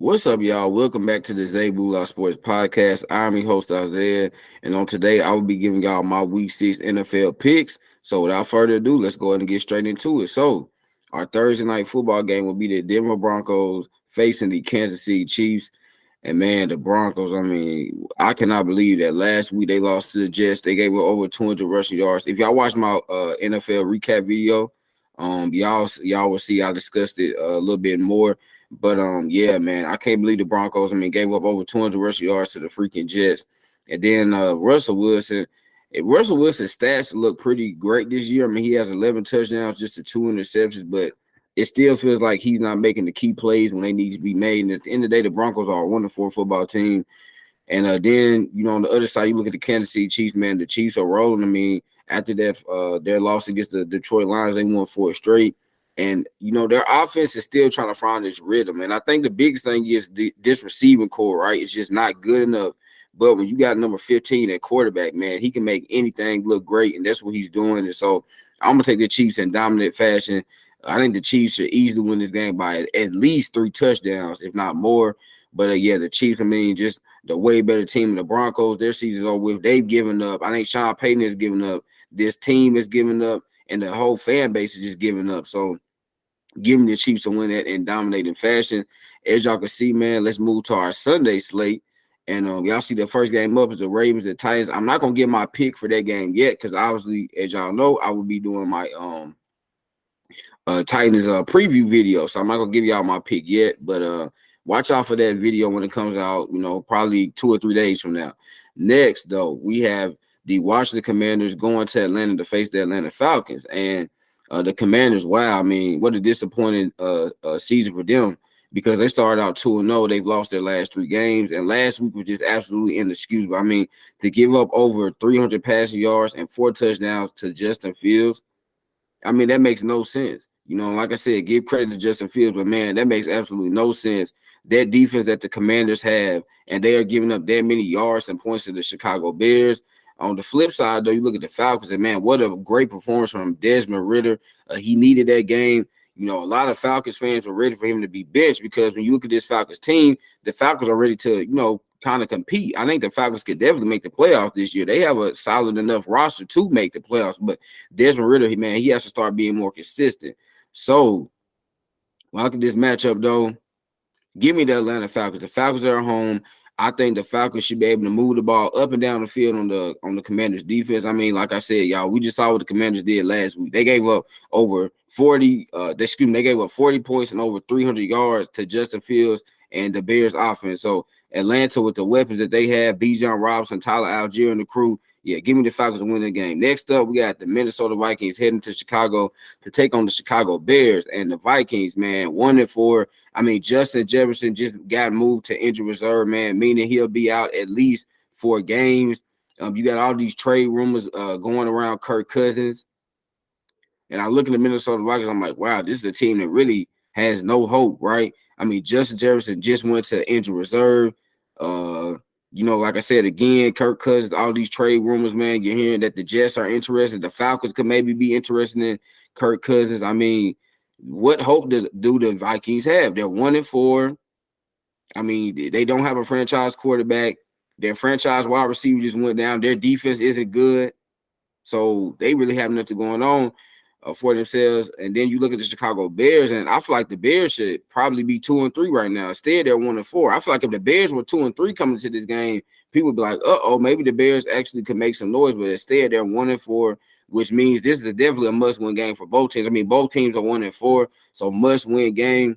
What's up, y'all? Welcome back to the Zabula Sports Podcast. I'm your host, Isaiah, and on today, I will be giving y'all my Week 6 NFL picks. So without further ado, let's go ahead and get straight into it. So our Thursday night football game will be the Denver Broncos facing the Kansas City Chiefs. And man, the Broncos, I mean, I cannot believe that last week they lost to the Jets. They gave up over 200 rushing yards. If y'all watch my NFL recap video, y'all will see I discussed it a little bit more. But yeah, man, I can't believe the Broncos. I mean, gave up over 200 rushing yards to the freaking Jets. And then Russell Wilson. Russell Wilson's stats look pretty great this year. I mean, he has 11 touchdowns, just the 2 interceptions, but it still feels like he's not making the key plays when they need to be made. And at the end of the day, the Broncos are a wonderful football team. And then, on the other side, you look at the Kansas City Chiefs, man, the Chiefs are rolling. I mean, after that, their loss against the Detroit Lions, they won 4 straight. And, their offense is still trying to find this rhythm. And I think the biggest thing is this receiving core, right? It's just not good enough. But when you got number 15 at quarterback, man, he can make anything look great. And that's what he's doing. And so I'm going to take the Chiefs in dominant fashion. I think the Chiefs should easily win this game by at least 3 touchdowns, if not more. But, yeah, the Chiefs, I mean, just the way better team than the Broncos. Their season's over with. They've given up. I think Sean Payton has given up. This team is giving up. And the whole fan base is just giving up. So, give me the Chiefs to win that in dominating fashion. As y'all can see, man, let's move to our Sunday slate. And y'all see the first game up is the Ravens and Titans. I'm not going to get my pick for that game yet because, obviously, as y'all know, I will be doing my Titans preview video. So I'm not gonna give y'all my pick yet, but watch out for that video when it comes out, probably 2 or 3 days from now. Next, though, we have the Washington Commanders going to Atlanta to face the Atlanta Falcons. And the Commanders, wow, I mean, what a disappointing season for them because they started out 2-0. They've lost their last 3 games, and last week was just absolutely inexcusable. I mean, to give up over 300 passing yards and 4 touchdowns to Justin Fields, I mean, that makes no sense. Like I said, give credit to Justin Fields, but man, that makes absolutely no sense. That defense that the Commanders have, and they are giving up that many yards and points to the Chicago Bears. On the flip side, though, you look at the Falcons, and man, what a great performance from Desmond Ritter. He needed that game. A lot of Falcons fans were ready for him to be benched because when you look at this Falcons team, the Falcons are ready to, kind of compete. I think the Falcons could definitely make the playoffs this year. They have a solid enough roster to make the playoffs, but Desmond Ritter, man, he has to start being more consistent. So, when I look at this matchup, though, give me the Atlanta Falcons. The Falcons are at home. I think the Falcons should be able to move the ball up and down the field on the Commanders' defense. I mean, like I said, y'all, we just saw what the Commanders did last week. They gave up over 40. They gave up 40 points and over 300 yards to Justin Fields and the Bears' offense. So Atlanta, with the weapons that they have, Bijan Robinson, Tyler Algier, and the crew, yeah, give me the Falcons to win the game. Next up, we got the Minnesota Vikings heading to Chicago to take on the Chicago Bears. And the Vikings, man, 1-4. I mean, Justin Jefferson just got moved to injured reserve, man, meaning he'll be out at least 4 games. You got all these trade rumors going around Kirk Cousins. And I look at the Minnesota Vikings, I'm like, wow, this is a team that really has no hope, right? I mean, Justin Jefferson just went to injured reserve. Like I said, again, Kirk Cousins, all these trade rumors, man, you're hearing that the Jets are interested. The Falcons could maybe be interested in Kirk Cousins. I mean, what hope do the Vikings have? They're 1-4. I mean, they don't have a franchise quarterback. Their franchise wide receiver just went down. Their defense isn't good. So they really have nothing going on for themselves. And then you look at the Chicago Bears, and I feel like the Bears should probably be 2-3 right now. Instead, they're 1-4. I feel like if the Bears were 2-3 coming into this game, people would be like, maybe the Bears actually could make some noise. But instead, they're 1-4, which means this is definitely a must-win game for both teams. I mean, both teams are 1-4, so must-win game.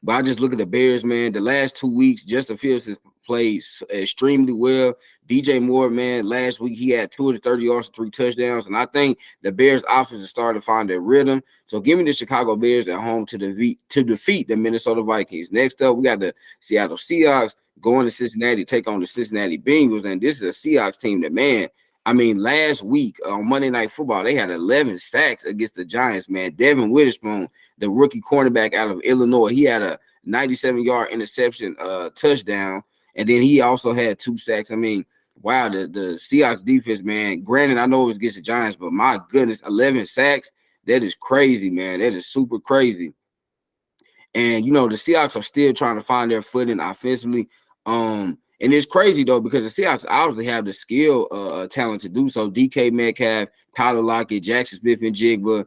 But I just look at the Bears, man. The last 2 weeks, Justin Fields has played extremely well. DJ Moore, man, last week he had 230 yards and 3 touchdowns. And I think the Bears' offense is starting to find their rhythm. So give me the Chicago Bears at home to defeat the Minnesota Vikings. Next up, we got the Seattle Seahawks going to Cincinnati, take on the Cincinnati Bengals. And this is a Seahawks team that, man, I mean, last week on Monday Night Football, they had 11 sacks against the Giants, man. Devin Witherspoon, the rookie cornerback out of Illinois, he had a 97-yard interception touchdown, and then he also had 2 sacks. I mean, wow, the Seahawks defense, man, granted, I know it was against the Giants, but my goodness, 11 sacks, that is crazy, man. That is super crazy. And you know, the Seahawks are still trying to find their footing offensively. And it's crazy though, because the Seahawks obviously have the skill, talent to do so. DK Metcalf, Tyler Lockett, Jackson Smith and Jigba.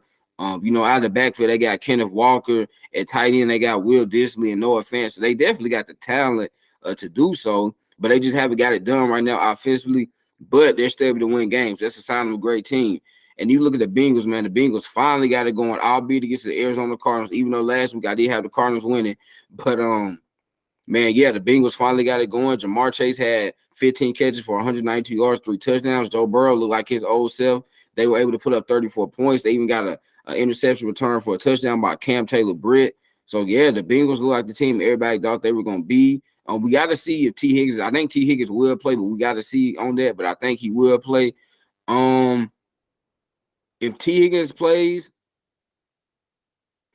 You know, out of the backfield, they got Kenneth Walker. At tight end, they got Will Disley and Noah Fant. So they definitely got the talent to do so, but they just haven't got it done right now offensively. But they're still able to win games. That's a sign of a great team. And you look at the Bengals, man. The Bengals finally got it going, albeit against the Arizona Cardinals. Even though last week I did have the Cardinals winning, but man, yeah, the Bengals finally got it going. Jamar Chase had 15 catches for 192 yards, 3 touchdowns. Joe Burrow looked like his old self. They were able to put up 34 points. They even got an interception return for a touchdown by Cam Taylor-Britt. So, yeah, the Bengals look like the team everybody thought they were going to be. We got to see if T. Higgins – I think T. Higgins will play, but we got to see on that. But I think he will play. If T. Higgins plays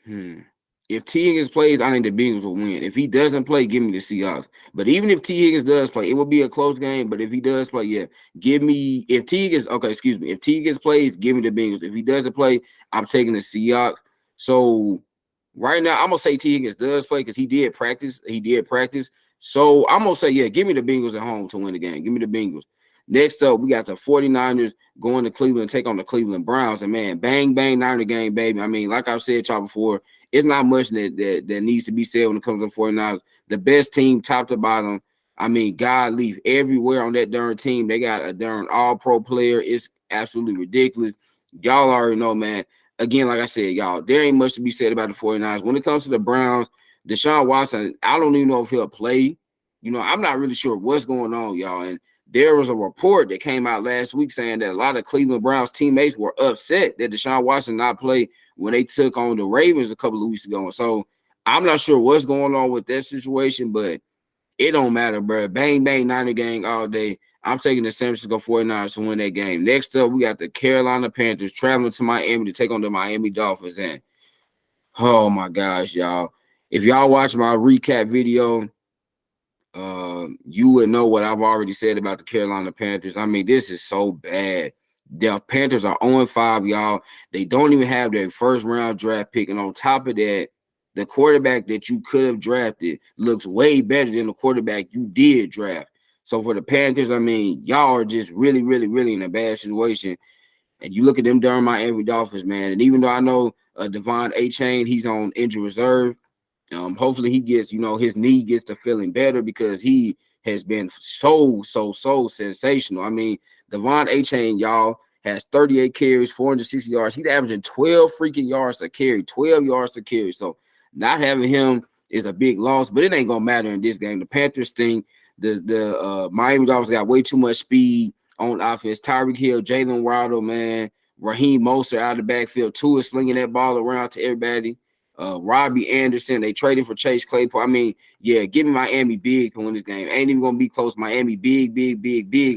if T. Higgins plays, I think the Bengals will win. If he doesn't play, give me the Seahawks. But even if T. Higgins does play, it will be a close game. But if he does play, yeah, give me – if T. Higgins – okay, excuse me. If T. Higgins plays, give me the Bengals. If he doesn't play, I'm taking the Seahawks. So right now, I'm going to say T. Higgins does play because he did practice. So I'm going to say, yeah, give me the Bengals at home to win the game. Give me the Bengals. Next up, we got the 49ers going to Cleveland, take on the Cleveland Browns. And, man, bang, bang, Niner game, baby. I mean, like I've said y'all before, it's not much that needs to be said when it comes to the 49ers. The best team, top to bottom. I mean, God leave everywhere on that darn team. They got a darn all-pro player. It's absolutely ridiculous. Y'all already know, man. Again, like I said, y'all, there ain't much to be said about the 49ers. When it comes to the Browns, Deshaun Watson, I don't even know if he'll play. You know, I'm not really sure what's going on, y'all. And there was a report that came out last week saying that a lot of Cleveland Browns teammates were upset that Deshaun Watson not played when they took on the Ravens a couple of weeks ago. So I'm not sure what's going on with that situation, but it don't matter, bro. Bang, bang, Niner gang all day. I'm taking the San Francisco 49ers to win that game. Next up, we got the Carolina Panthers traveling to Miami to take on the Miami Dolphins. And, oh, my gosh, y'all. If y'all watch my recap video, you would know what I've already said about the Carolina Panthers. I mean, this is so bad. The Panthers are 0-5, y'all. They don't even have their first-round draft pick. And on top of that, the quarterback that you could have drafted looks way better than the quarterback you did draft. So for the Panthers, I mean, y'all are just really, really, really in a bad situation. And you look at them during Miami Dolphins, man. And even though I know Devon Achane, he's on injury reserve, hopefully he gets, his knee gets to feeling better because he has been so sensational. I mean, Devon Achane, y'all, has 38 carries, 460 yards. He's averaging 12 freaking yards a carry, 12 yards a carry. So not having him is a big loss, but it ain't going to matter in this game. The Panthers stink. The Miami Dolphins got way too much speed on offense. Tyreek Hill, Jalen Waddle, man, Raheem Mostert out of the backfield. Tua slinging that ball around to everybody. Robbie Anderson, they traded for Chase Claypool. I mean, yeah, give me Miami big to win this game. Ain't even going to be close. Miami big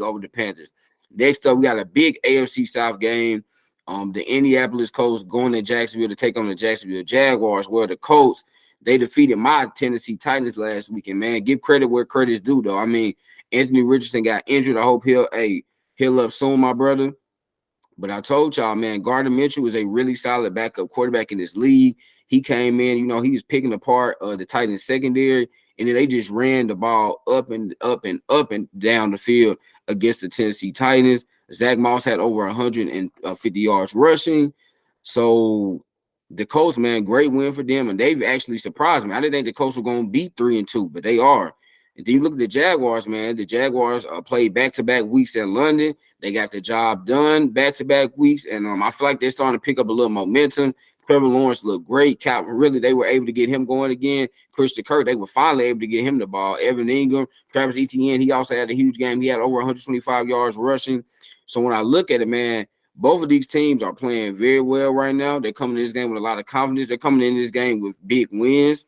over the Panthers. Next up, we got a big AFC South game. The Indianapolis Colts going to Jacksonville to take on the Jacksonville Jaguars, where the Colts, they defeated my Tennessee Titans last weekend, man. Give credit where credit is due, though. I mean, Anthony Richardson got injured. I hope he'll up soon, my brother. But I told y'all, man, Gardner Minshew is a really solid backup quarterback in this league. He came in, he was picking apart the Titans secondary, and then they just ran the ball up and down the field against the Tennessee Titans. Zach Moss had over 150 yards rushing. So the Colts, man, great win for them, and they've actually surprised me. I didn't think the Colts were going to be 3-2, but they are. And then you look at the Jaguars, man. The Jaguars played back-to-back weeks in London. They got the job done back-to-back weeks, and I feel like they're starting to pick up a little momentum. Trevor Lawrence looked great. Calvin Ridley, they were able to get him going again. Christian Kirk, they were finally able to get him the ball. Evan Ingram, Travis Etienne, he also had a huge game. He had over 125 yards rushing. So when I look at it, man, both of these teams are playing very well right now. They're coming in this game with a lot of confidence. They're coming in this game with big wins.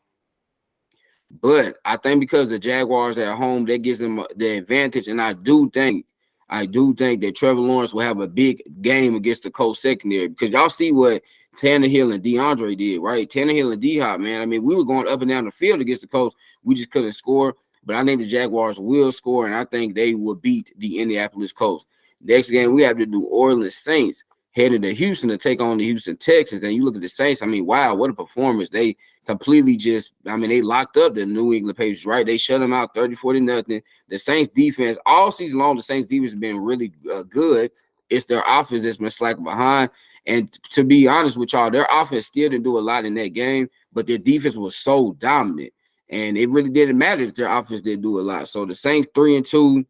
But I think because the Jaguars are at home, that gives them the advantage. And I do think that Trevor Lawrence will have a big game against the Colts secondary, because y'all see what Tannehill and DeAndre did, right? Tannehill and D-Hop, man. I mean, we were going up and down the field against the Colts. We just couldn't score. But I think the Jaguars will score, and I think they will beat the Indianapolis Colts. Next game, we have the New Orleans Saints headed to Houston to take on the Houston Texans. And you look at the Saints, I mean, wow, what a performance. They completely just, I mean, they locked up the New England Patriots, right? They shut them out 30-40-0. The Saints defense, all season long, the Saints defense has been really good. It's their offense that's been slacking behind. And to be honest with y'all, their offense still didn't do a lot in that game, but their defense was so dominant. And it really didn't matter if their offense didn't do a lot. So the Saints 3-2.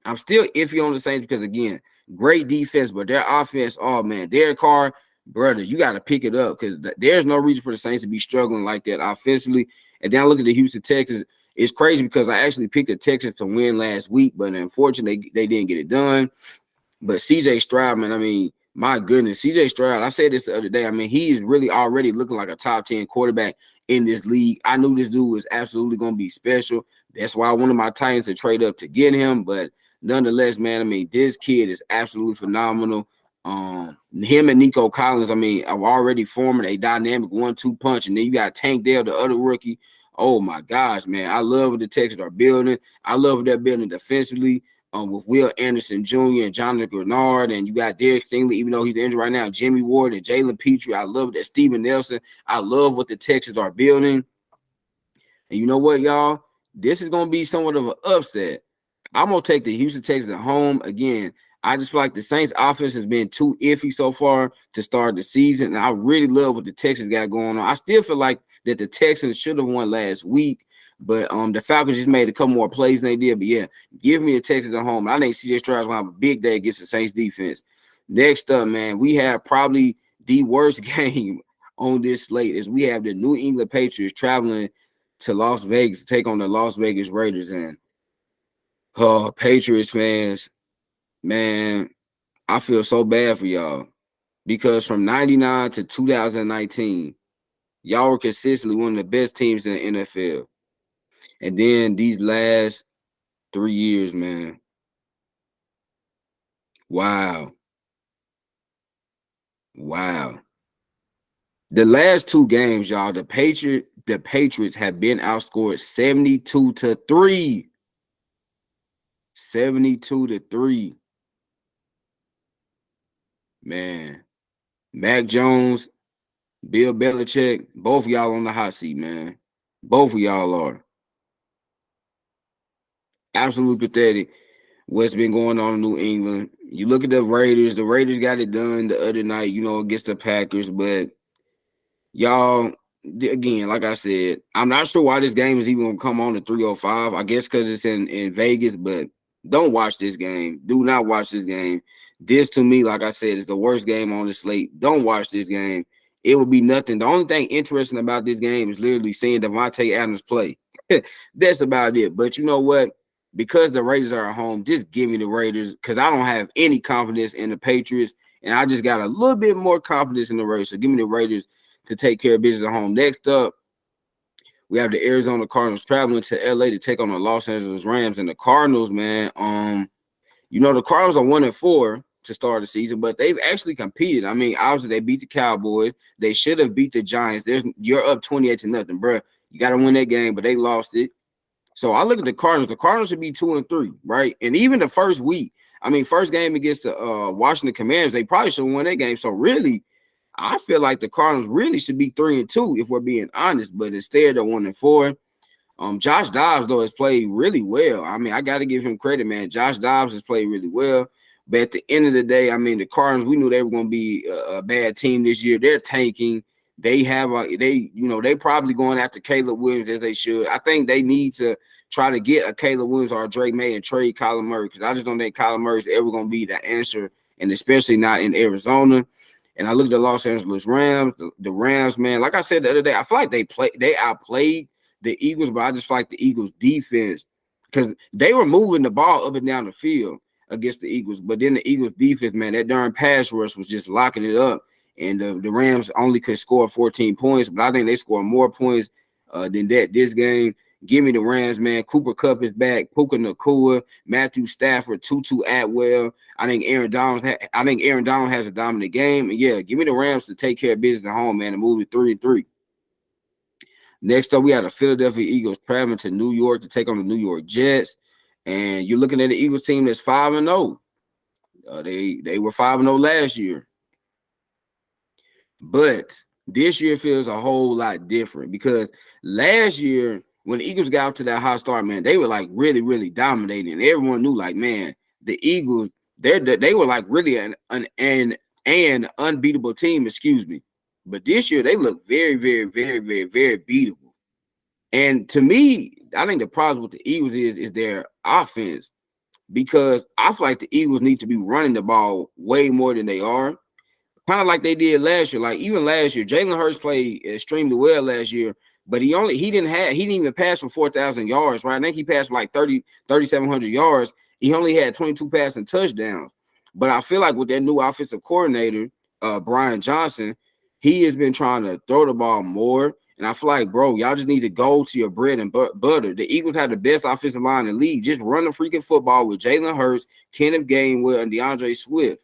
I'm still iffy on the Saints because, again, great defense, but their offense, oh, man, Derek Carr, brother, you got to pick it up because there's no reason for the Saints to be struggling like that offensively. And then I look at the Houston Texans. It's crazy because I actually picked the Texans to win last week, but unfortunately, they didn't get it done. But C.J. Stroud, man, I mean, my goodness, C.J. Stroud, I said this the other day. I mean, he is really already looking like a top 10 quarterback in this league. I knew this dude was absolutely going to be special. That's why I wanted my Titans to trade up to get him, but nonetheless, man, I mean, this kid is absolutely phenomenal. Him and Nico Collins, I mean, are already forming a dynamic 1-2 punch. And then you got Tank Dell, the other rookie. Oh, my gosh, man. I love what the Texans are building. I love what they're building defensively with Will Anderson Jr. and Jonathan Grenard. And you got Derek Stingley, even though he's injured right now, Jimmy Ward and Jalen Petrie. I love that. Steven Nelson. I love what the Texans are building. And you know what, y'all? This is going to be somewhat of an upset. I'm going to take the Houston Texans at home. Again, I just feel like the Saints offense has been too iffy so far to start the season. And I really love what the Texans got going on. I still feel like that the Texans should have won last week, but the Falcons just made a couple more plays than they did. But, yeah, give me the Texans at home. I think C.J. Stroud's going to have a big day against the Saints defense. Next up, man, we have probably the worst game on this slate is we have the New England Patriots traveling to Las Vegas to take on the Las Vegas Raiders. And Patriots fans, man, I feel so bad for y'all because from 99 to 2019, y'all were consistently one of the best teams in the NFL. And then these last 3 years, man, wow. The last 2 games, y'all, the Patriots have been outscored 72-3. 72-3. Man, Mac Jones, Bill Belichick, both of y'all on the hot seat, man. Both of y'all are. Absolutely pathetic what's been going on in New England. You look at the Raiders got it done the other night, against the Packers, but y'all, again, like I said, I'm not sure why this game is even going to come on at 3:05. I guess because it's in Vegas, but don't watch this game. Do not watch this game. This, to me, like I said, is the worst game on the slate. Don't watch this game. It will be nothing. The only thing interesting about this game is literally seeing Davante Adams play. That's about it. But you know what? Because the Raiders are at home, just give me the Raiders because I don't have any confidence in the Patriots, and I just got a little bit more confidence in the Raiders. So give me the Raiders to take care of business at home. Next up, we have the Arizona Cardinals traveling to LA to take on the Los Angeles Rams. And the Cardinals, man, the Cardinals are 1-4 to start the season, but they've actually competed. I mean, obviously they beat the Cowboys. They should have beat the Giants. You're up 28-0, bro. You got to win that game, but they lost it. So I look at the Cardinals. The Cardinals should be 2-3, right? And even the first week, first game against the Washington Commanders, they probably should have won that game. So really, I feel like the Cardinals really should be 3-2 if we're being honest, but instead they're 1-4. Josh Dobbs, though, has played really well. I got to give him credit, man. Josh Dobbs has played really well. But at the end of the day, the Cardinals, we knew they were going to be a bad team this year. They're tanking. They probably going after Caleb Williams as they should. I think they need to try to get a Caleb Williams or a Drake May and trade Kyler Murray because I just don't think Kyler Murray is ever going to be the answer, and especially not in Arizona. And I look at the Los Angeles Rams, the Rams, man. Like I said the other day, I feel like they outplayed the Eagles, but I just feel like the Eagles' defense because they were moving the ball up and down the field against the Eagles. But then the Eagles' defense, man, that darn pass rush was just locking it up. And the Rams only could score 14 points, but I think they scored more points than that this game. Give me the Rams, man. Cooper Kupp is back. Puka Nacua, Matthew Stafford, Tutu Atwell. I think Aaron Donald has a dominant game. And yeah, give me the Rams to take care of business at home, man, and move it 3-3. Next up, we have the Philadelphia Eagles traveling to New York to take on the New York Jets. And you're looking at the Eagles team that's 5-0. They were 5-0 last year. But this year feels a whole lot different because last year when the Eagles got out to that hot start, man, they were like really, really dominating. Everyone knew, like, man, the Eagles, they were like really an unbeatable team, excuse me. But this year they look very, very, very, very, very beatable. And to me, I think the problem with the Eagles is their offense because I feel like the Eagles need to be running the ball way more than they are, kind of like they did last year. Like even last year, Jalen Hurts played extremely well last year, but he didn't even pass for 4,000 yards, right? I think he passed for like 3,700 yards. He only had 22 passing touchdowns. But I feel like with that new offensive coordinator, Brian Johnson, he has been trying to throw the ball more. And I feel like, bro, y'all just need to go to your bread and butter. The Eagles have the best offensive line in the league. Just run the freaking football with Jalen Hurts, Kenneth Gainwell, and DeAndre Swift.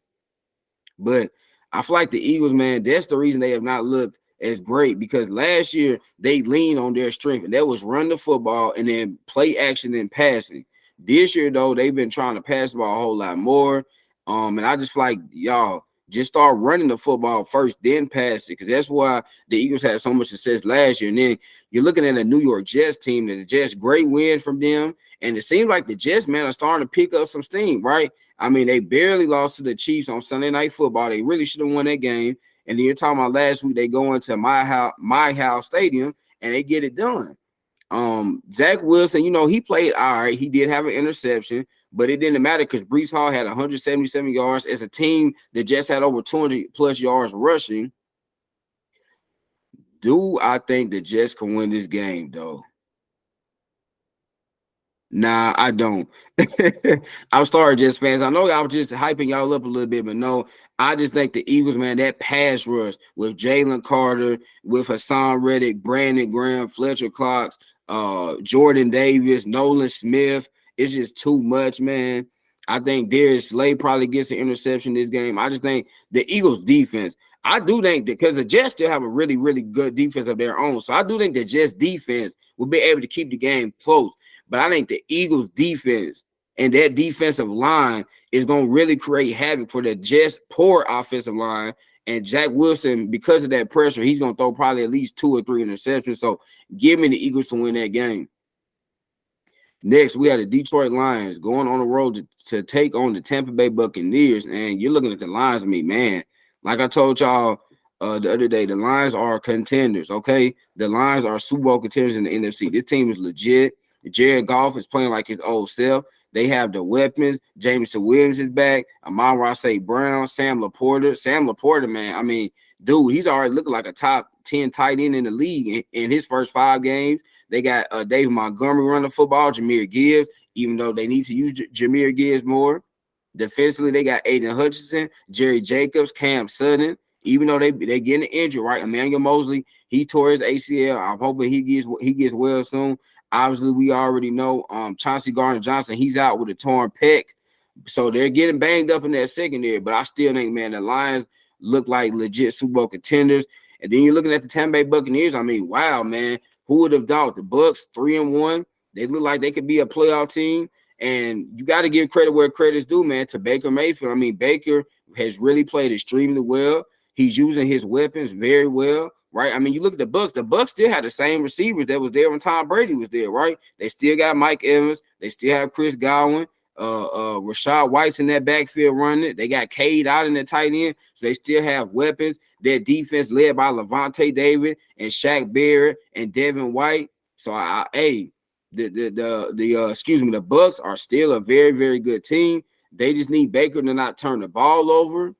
But I feel like the Eagles, man, that's the reason they have not looked as great because last year they leaned on their strength, and that was run the football and then play action and passing. This year, though, they've been trying to pass the ball a whole lot more. And I just feel like y'all just start running the football first, then pass it, because that's why the Eagles had so much success last year. And then you're looking at a New York Jets team, that the Jets, great win from them. And it seems like the Jets, man, are starting to pick up some steam, right? I mean, they barely lost to the Chiefs on Sunday Night Football. They really should have won that game. And then you're talking about last week, they go into my house stadium and they get it done. Zach Wilson, he played all right. He did have an interception, but it didn't matter because Breece Hall had 177 yards. As a team that just had over 200 plus yards rushing, do I think the Jets can win this game, though? Nah, I don't. I'm sorry, Jets fans. I know y'all just hyping y'all up a little bit, but no, I just think the Eagles, man, that pass rush with Jalen Carter, with Hassan Reddick, Brandon Graham, Fletcher Cox, Jordan Davis, Nolan Smith, it's just too much, man. I think Darius Slay probably gets an interception this game. I just think the Eagles defense, I do think that because the Jets still have a really, really good defense of their own. So I do think the Jets defense will be able to keep the game close. But I think the Eagles defense and that defensive line is going to really create havoc for the Jets' poor offensive line. And Zach Wilson, because of that pressure, he's going to throw probably at least 2 or 3 interceptions. So give me the Eagles to win that game. Next, we had the Detroit Lions going on the road to take on the Tampa Bay Buccaneers. And you're looking at the Lions, man. Like I told y'all the other day, the Lions are contenders, okay? The Lions are Super Bowl contenders in the NFC. This team is legit. Jared Goff is playing like his old self. They have the weapons. Jameson Williams is back. Amon-Ra St. Brown, Sam Laporta, man. I mean, dude, he's already looking like a top 10 tight end in the league in his first 5 games. They got David Montgomery running the football, Jahmyr Gibbs, even though they need to use Jahmyr Gibbs more. Defensively, they got Aiden Hutchinson, Jerry Jacobs, Cam Sutton. Even though they getting injured, right? Emmanuel Mosley, he tore his ACL. I'm hoping he gets well soon. Obviously, we already know Chauncey Gardner-Johnson, he's out with a torn pec. So they're getting banged up in that secondary. But I still think, man, the Lions look like legit Super Bowl contenders. And then you're looking at the Tampa Bay Buccaneers. I mean, wow, man. Who would have thought? The Bucs 3-1. They look like they could be a playoff team. And you got to give credit where credit's due, man, to Baker Mayfield. I mean, Baker has really played extremely well. He's using his weapons very well, right? I mean, you look at the Bucs. The Bucs still had the same receivers that was there when Tom Brady was there, right? They still got Mike Evans. They still have Chris Godwin. Rashad White's in that backfield running it. They got Cade out in the tight end, so they still have weapons. Their defense led by Levante David and Shaq Barrett and Devin White. So, the Bucs are still a very, very good team. They just need Baker to not turn the ball over.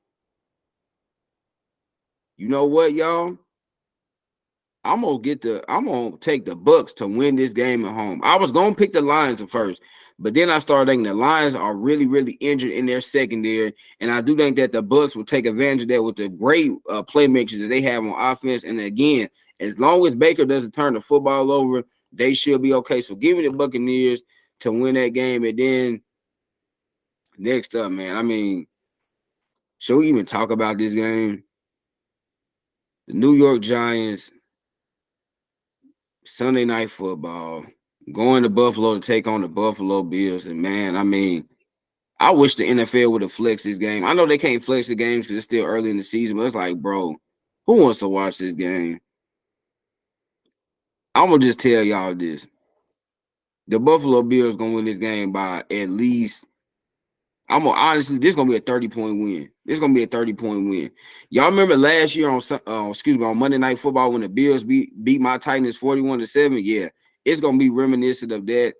You know what, y'all? I'm gonna take the Bucs to win this game at home. I was gonna pick the Lions at first, but then I started thinking the Lions are really, really injured in their secondary, and I do think that the Bucs will take advantage of that with the great playmakers that they have on offense. And again, as long as Baker doesn't turn the football over, they should be okay. So give me the Buccaneers to win that game. And then next up, man, I mean, should we even talk about this game? The New York Giants, Sunday Night Football, going to Buffalo to take on the Buffalo Bills. And, man, I mean, I wish the NFL would have flexed this game. I know they can't flex the games because it's still early in the season, but it's like, bro, Who wants to watch this game? I'm gonna just tell y'all this: the Buffalo Bills gonna win this game by at least. I'm gonna honestly, this is gonna be a 30-point win. This is gonna be a 30-point win. Y'all remember last year on Monday Night Football when the Bills beat my Titans 41-7? Yeah, it's gonna be reminiscent of that.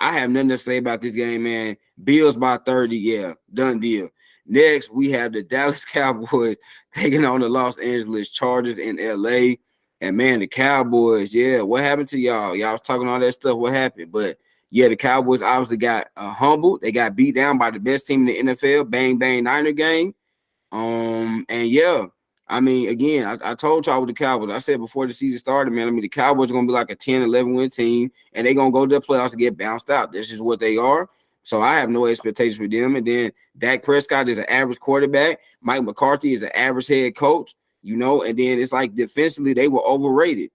I have nothing to say about this game, man. Bills by 30, yeah, done deal. Next, we have the Dallas Cowboys taking on the Los Angeles Chargers in LA. And man, the Cowboys, yeah, what happened to y'all? Y'all was talking all that stuff. What happened? But yeah, the Cowboys obviously got humbled. They got beat down by the best team in the NFL. Bang, bang, Niner game. And yeah, I mean, again, I told y'all with the Cowboys, I said before the season started, man, I mean, the Cowboys are going to be like a 10, 11 win team, and they're going to go to the playoffs to get bounced out. This is what they are. So I have no expectations for them. And then Dak Prescott is an average quarterback. Mike McCarthy is an average head coach, you know, and then it's like defensively, they were overrated.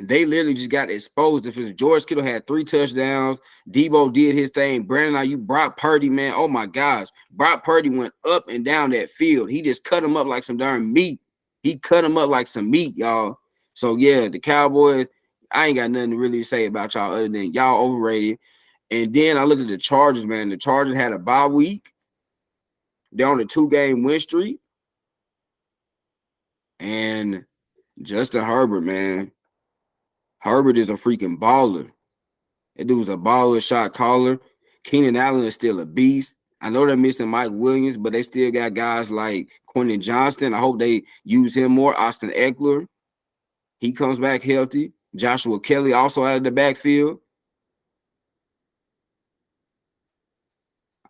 They literally just got exposed. If George Kittle had 3 touchdowns, Debo did his thing. Brandon Ayuk, Brock Purdy, man, oh my gosh, Brock Purdy went up and down that field. He just cut him up like some darn meat. He cut him up like some meat, y'all. So yeah, the Cowboys, I ain't got nothing to really say about y'all other than y'all overrated. And then I look at the Chargers, man. The Chargers had a bye week. They're on a 2-game win streak. And Justin Herbert, man. Herbert is a freaking baller. That dude's a baller, shot caller. Keenan Allen is still a beast. I know they're missing Mike Williams, but they still got guys like Quentin Johnston. I hope they use him more. Austin Eckler, he comes back healthy. Joshua Kelly also out of the backfield.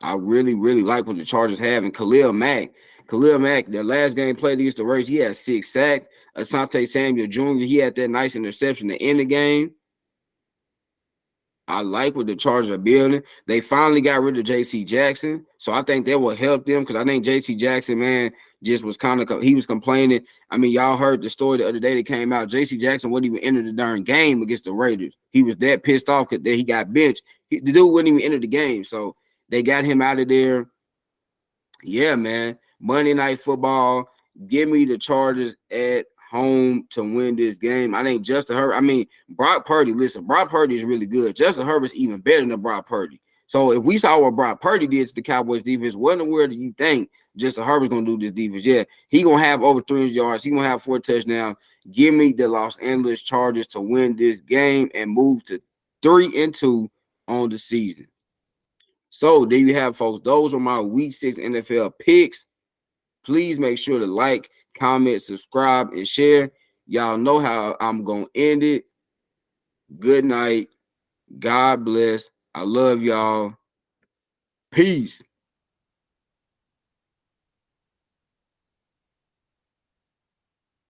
I really, really like what the Chargers have. And Khalil Mack, their last game played against the Raiders, he had 6 sacks. Asante Samuel Jr., he had that nice interception to end the game. I like what the Chargers are building. They finally got rid of J.C. Jackson, so I think that will help them because I think J.C. Jackson, man, just was he was complaining. I mean, y'all heard the story the other day that came out. J.C. Jackson wouldn't even enter the darn game against the Raiders. He was that pissed off that he got benched. The dude wouldn't even enter the game, so they got him out of there. Yeah, man. Monday Night Football. Give me the Chargers at home to win this game. I think Justin Herbert. I mean, Brock Purdy. Listen, Brock Purdy is really good. Justin Herbert's even better than Brock Purdy. So if we saw what Brock Purdy did to the Cowboys defense, what in the world do you think Justin Herbert's gonna do to this defense? Yeah, he gonna have over 300 yards. He gonna have 4 touchdowns. Give me the Los Angeles Chargers to win this game and move to 3-2 on the season. So there you have, folks. Those are my Week 6 NFL picks. Please make sure to like, comment, subscribe, and share. Y'all know how I'm going to end it. Good night. God bless. I love y'all. Peace.